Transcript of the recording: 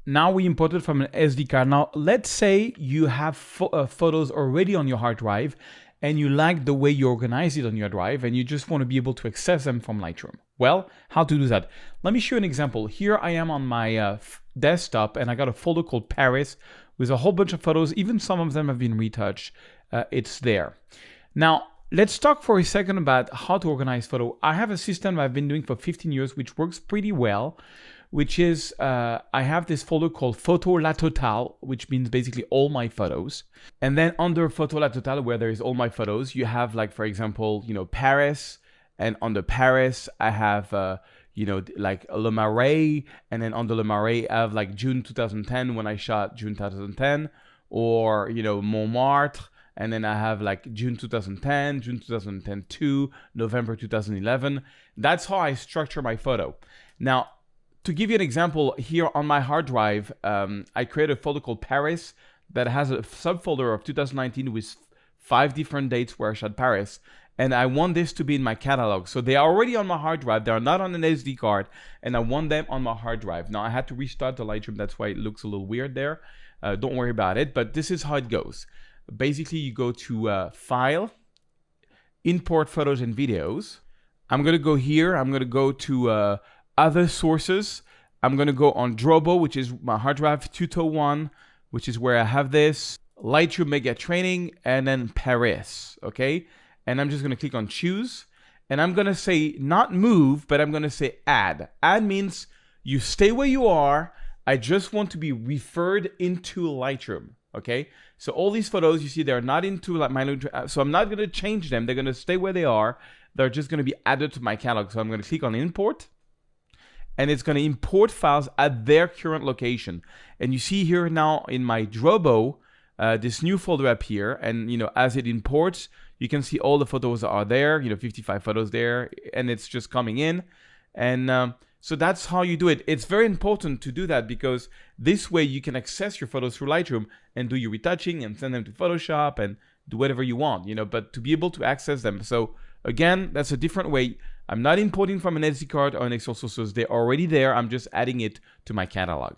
Now we imported from an SD card. Now, let's say you have photos already on your hard drive and you like the way you organize it on your drive and you just want to be able to access them from Lightroom. Well, how to do that? Let me show you an example. Here I am on my desktop and I got a folder called Paris with a whole bunch of photos. Even some of them have been retouched. It's there. Now, let's talk for a second about how to organize photo. I have a system I've been doing for 15 years, which works pretty well, which is I have this folder called Photo La Totale, which means basically all my photos. And then under Photo La Totale, where there is all my photos, you have like, for example, Paris. And under Paris, I have, like Le Marais. And then under Le Marais, I have like June 2010 when I shot June 2010. Or, Montmartre. And then I have like June 2010, June 2010-2, November 2011. That's how I structure my photo. Now, to give you an example, here on my hard drive, I created a folder called Paris that has a subfolder of 2019 with 5 different dates where I shot Paris. And I want this to be in my catalog. So they are already on my hard drive. They are not on an SD card. And I want them on my hard drive. Now, I had to restart the Lightroom. That's why it looks a little weird there. Don't worry about it. But this is how it goes. Basically, you go to File, Import Photos and Videos. I'm going to go here. I'm going to go to Other Sources. I'm going to go on Drobo, which is my hard drive, 201, which is where I have this, Lightroom Mega Training, and then Paris, okay? And I'm just going to click on Choose. And I'm going to say not Move, but I'm going to say Add. Add means you stay where you are. I just want to be referred into Lightroom, okay? So all these photos, you see, they're not into like my Lightroom. So I'm not going to change them. They're going to stay where they are. They're just going to be added to my catalog. So I'm going to click on Import. And it's going to import files at their current location. And you see here now in my Drobo, this new folder up here. And, as it imports, you can see all the photos are there, 55 photos there, and it's just coming in. And so that's how you do it. It's very important to do that because this way you can access your photos through Lightroom and do your retouching and send them to Photoshop and do whatever you want, but to be able to access them. So again, that's a different way. I'm not importing from an SD card or an external source. They're already there. I'm just adding it to my catalog.